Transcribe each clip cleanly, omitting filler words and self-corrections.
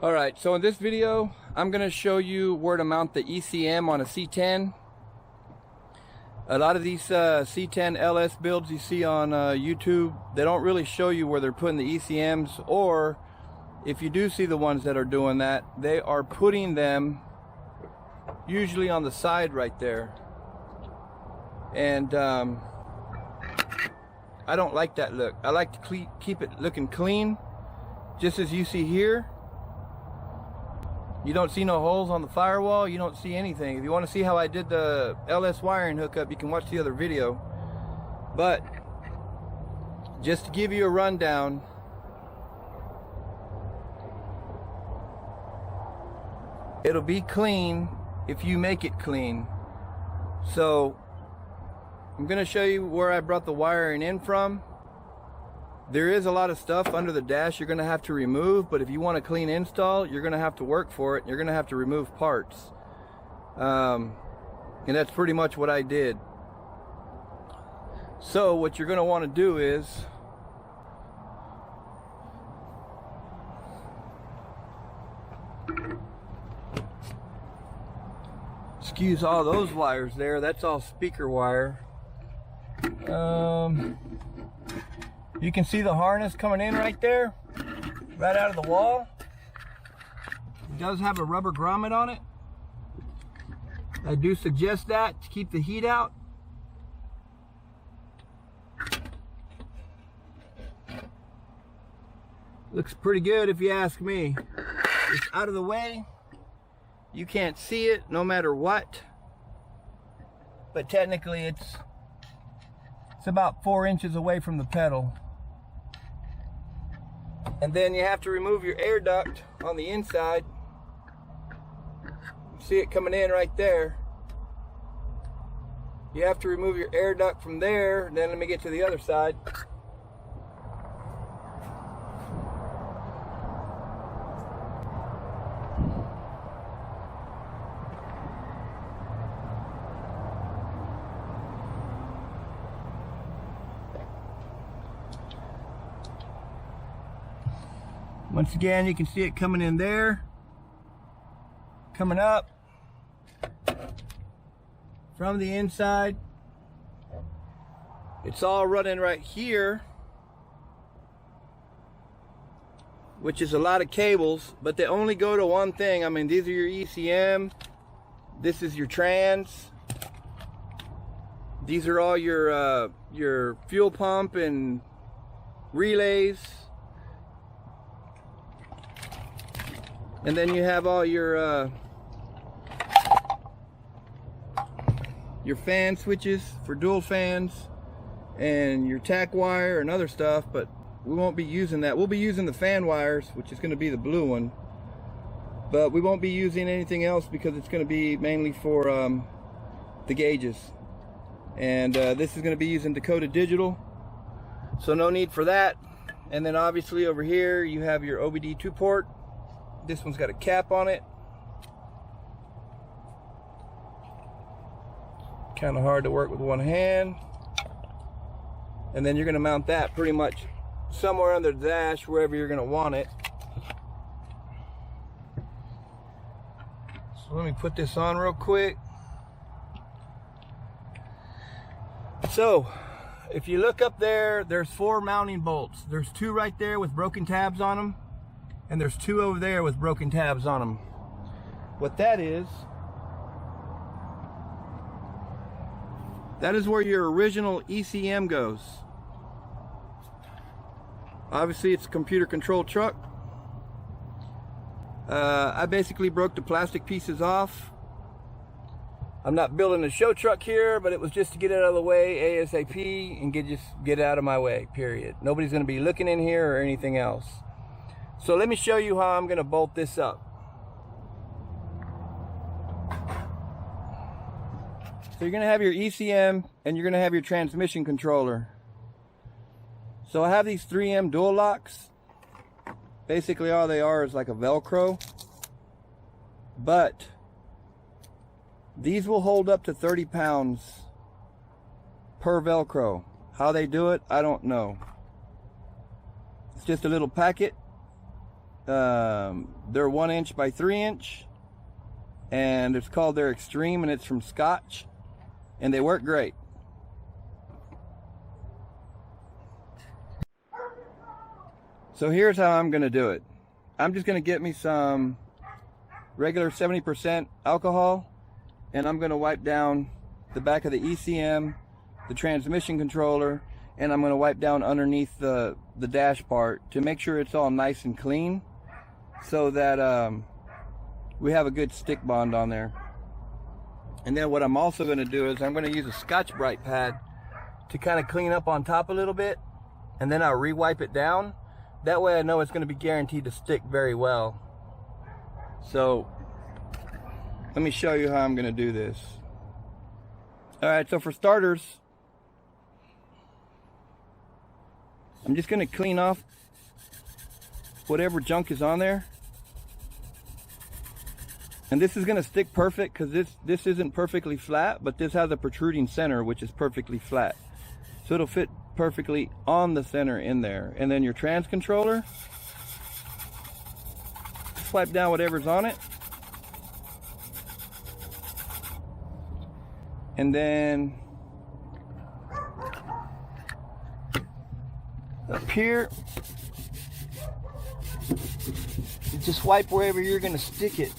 Alright, so in this video I'm going to show you where to mount the ECM on a C10. A lot of these C10 LS builds you see on YouTube, they don't really show you where they're putting the ECMs, or if you do see the ones that are doing that, they are putting them usually on the side right there. And I don't like that look. I like to keep it looking clean, just as you see here. You don't see no holes on the firewall, you don't see anything. If you want to see how I did the LS wiring hookup, you can watch the other video. But just to give you a rundown, it'll be clean if you make it clean. So I'm going to show you where I brought the wiring in from. There is a lot of stuff under the dash you're going to have to remove, but if you want a clean install, you're going to have to work for it. You're going to have to remove parts. And that's pretty much what I did. So what you're going to want to do is excuse all those wires there, that's all speaker wire. You can see the harness coming in right there, right out of the wall. It does have a rubber grommet on it. I do suggest that to keep the heat out. Looks pretty good if you ask me. It's out of the way. You can't see it no matter what. But technically it's about 4 inches away from the pedal. And then you have to remove your air duct on the inside. See it coming in right there. You have to remove your air duct from there. Then let me get to the other side. Once again, you can see it coming in there, coming up from the inside. It's all running right here, which is a lot of cables, but they only go to one thing. I mean, these are your ECM, this is your trans, these are all your fuel pump and relays. And then you have all your fan switches for dual fans and your tack wire and other stuff, but we won't be using that. We'll be using the fan wires, which is going to be the blue one, but we won't be using anything else because it's going to be mainly for the gauges. And this is going to be using Dakota Digital, so no need for that. And then obviously over here you have your OBD2 port. This one's got a cap on it. Kind of hard to work with one hand. And then you're going to mount that pretty much somewhere under the dash, wherever you're going to want it. So let me put this on real quick. So if you look up there, there's 4 mounting bolts. There's 2 right there with broken tabs on them. And there's 2 over there with broken tabs on them. What that is where your original ECM goes. Obviously it's a computer controlled truck. I basically broke the plastic pieces off. I'm not building a show truck here, but it was just to get it out of the way ASAP and just get it out of my way, period. Nobody's going to be looking in here or anything else. So let me show you how I'm going to bolt this up. So you're going to have your ECM and you're going to have your transmission controller. So I have these 3M dual locks. Basically all they are is like a Velcro. But these will hold up to 30 pounds per Velcro. How they do it, I don't know. It's just a little packet. They're 1 inch by 3 inch, and it's called their Extreme, and it's from Scotch, and they work great. So here's how I'm gonna do it. I'm just gonna get me some regular 70% alcohol, and I'm gonna wipe down the back of the ECM, the transmission controller, and I'm gonna wipe down underneath the dash part to make sure it's all nice and clean, so that we have a good stick bond on there. And then what I'm also gonna do is I'm gonna use a Scotch-Brite pad to kind of clean up on top a little bit, and then I'll re-wipe it down. That way I know it's gonna be guaranteed to stick very well. So let me show you how I'm gonna do this. All right, so for starters, I'm just gonna clean off whatever junk is on there. And this is gonna stick perfect because this isn't perfectly flat, but this has a protruding center, which is perfectly flat. So it'll fit perfectly on the center in there. And then your trans controller, swipe down whatever's on it. And then up here, you just wipe wherever you're gonna stick it.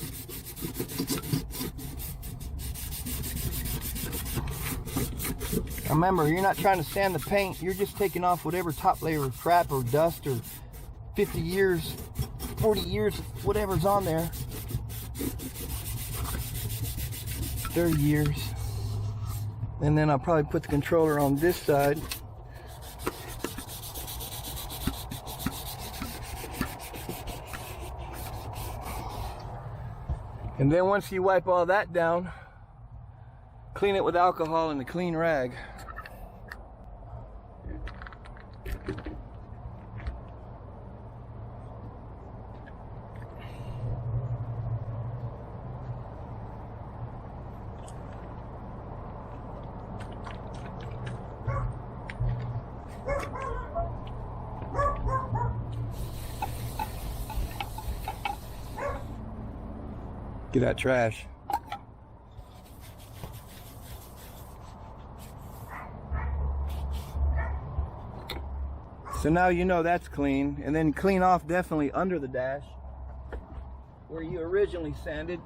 Remember, you're not trying to sand the paint, you're just taking off whatever top layer of crap or dust or 50 years, 40 years, whatever's on there. 30 years. And then I'll probably put the controller on this side. And then once you wipe all that down, clean it with alcohol and a clean rag. Get that trash. So now you know that's clean, and then clean off definitely under the dash where you originally sanded.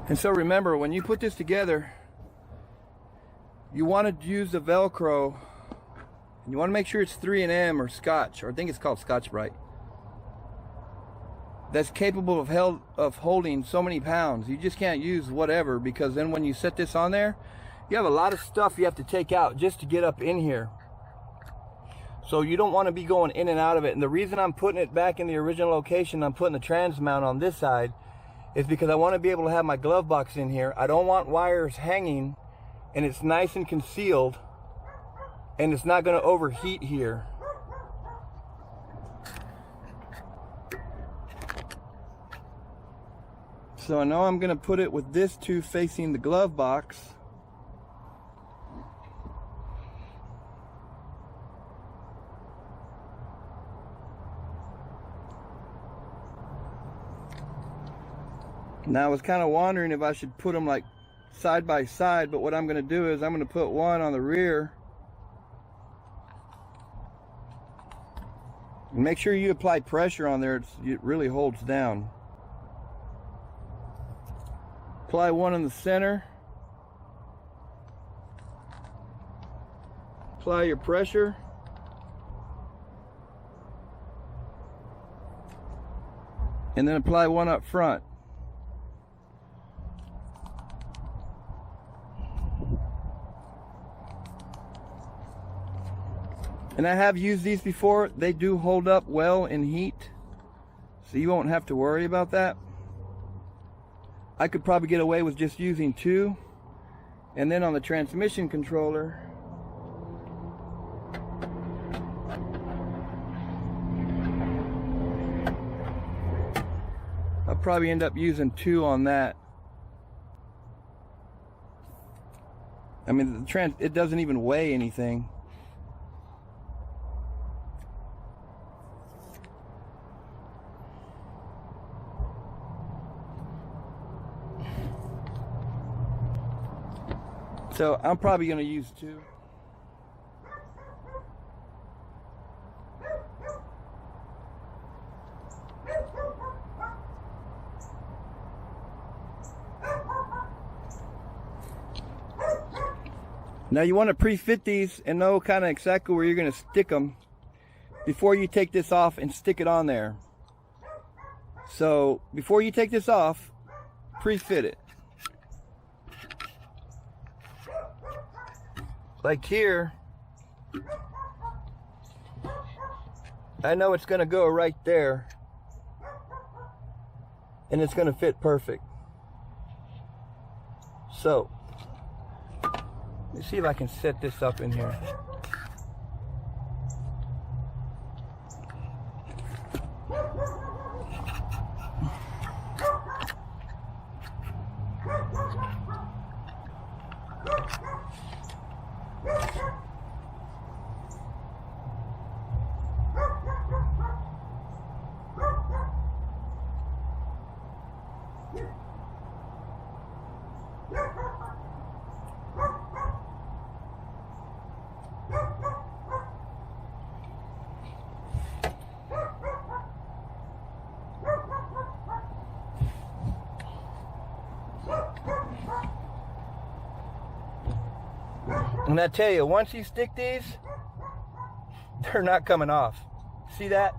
And so remember, when you put this together, you want to use the Velcro, and you want to make sure it's 3M or Scotch, or I think it's called Scotch-Brite. That's capable of holding so many pounds. You just can't use whatever, because then when you set this on there, you have a lot of stuff you have to take out just to get up in here. So you don't want to be going in and out of it. And the reason I'm putting it back in the original location, I'm putting the trans mount on this side, is because I want to be able to have my glove box in here. I don't want wires hanging, and it's nice and concealed, and it's not going to overheat here. So I know I'm going to put it with this two facing the glove box. Now I was kind of wondering if I should put them like side by side, but what I'm going to do is I'm going to put one on the rear. And make sure you apply pressure on there, it really holds down. Apply one in the center. Apply your pressure. And then apply one up front. And I have used these before. They do hold up well in heat, so you won't have to worry about that. I could probably get away with just using 2. And then on the transmission controller, I'll probably end up using 2 on that. I mean, it doesn't even weigh anything. So I'm probably going to use 2. Now you want to pre-fit these and know kind of exactly where you're going to stick them before you take this off and stick it on there. So before you take this off, pre-fit it. Like here, I know it's going to go right there, and it's going to fit perfect. So let's see if I can set this up in here. And I tell you, once you stick these, they're not coming off. See that?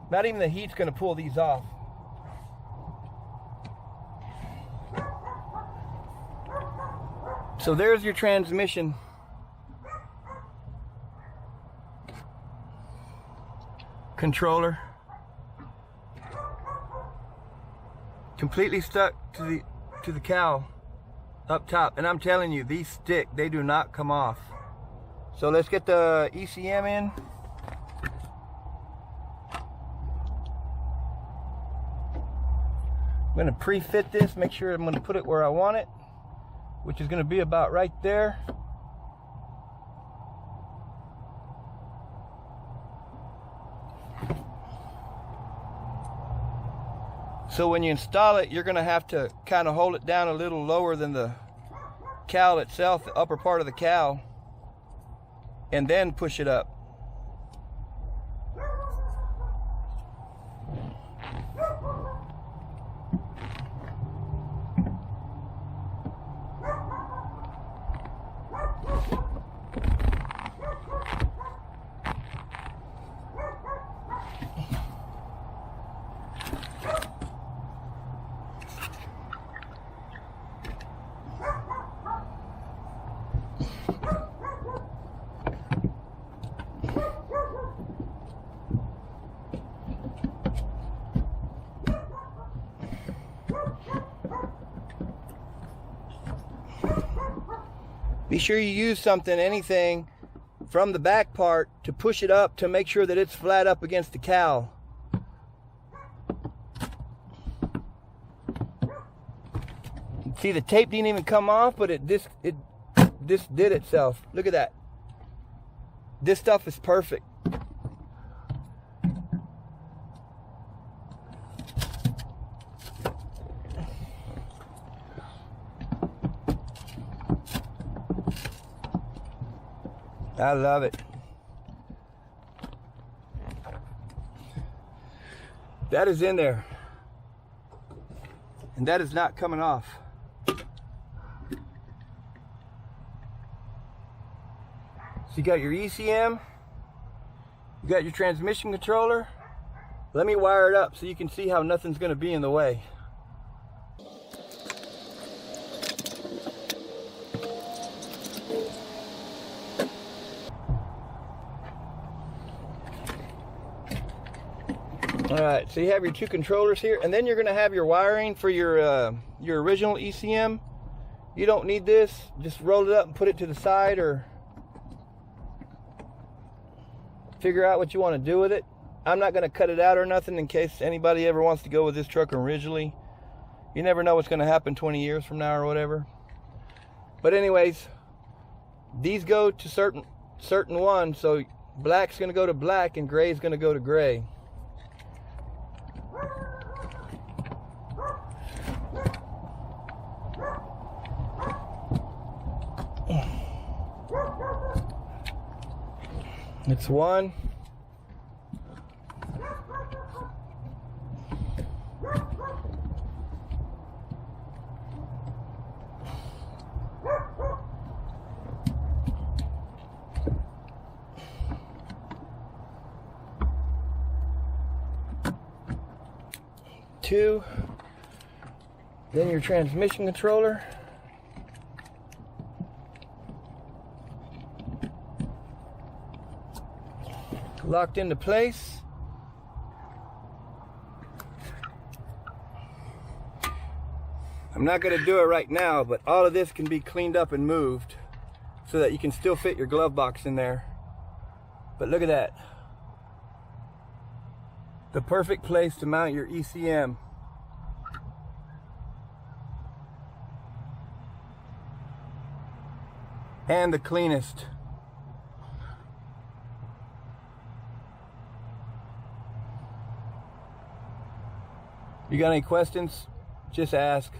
Not even the heat's going to pull these off. So there's your transmission. Controller. Completely stuck to the cowl up top, and I'm telling you, these stick, they do not come off. So let's get the ECM in. I'm going to pre-fit this, make sure I'm going to put it where I want it, which is going to be about right there. So when you install it, you're going to have to kind of hold it down a little lower than the cowl itself, the upper part of the cowl, and then push it up. Be sure you use something, anything from the back part to push it up to make sure that it's flat up against the cowl. See, the tape didn't even come off, but this did itself. Look at that. This stuff is perfect. I love it. That is in there. And that is not coming off. So you got your ECM, you got your transmission controller. Let me wire it up so you can see how nothing's going to be in the way. All right, so you have your two controllers here, and then you're gonna have your wiring for your original ECM. You don't need this. Just roll it up and put it to the side, or figure out what you want to do with it. I'm not gonna cut it out or nothing in case anybody ever wants to go with this truck originally. You never know what's gonna happen 20 years from now or whatever. But anyways, these go to certain ones, so black's gonna go to black and gray's gonna go to gray. It's one. Two. Then your transmission controller. Locked into place. I'm not going to do it right now, but all of this can be cleaned up and moved so that you can still fit your glove box in there. But look at that. The perfect place to mount your ECM. And the cleanest. You got any questions? Just ask.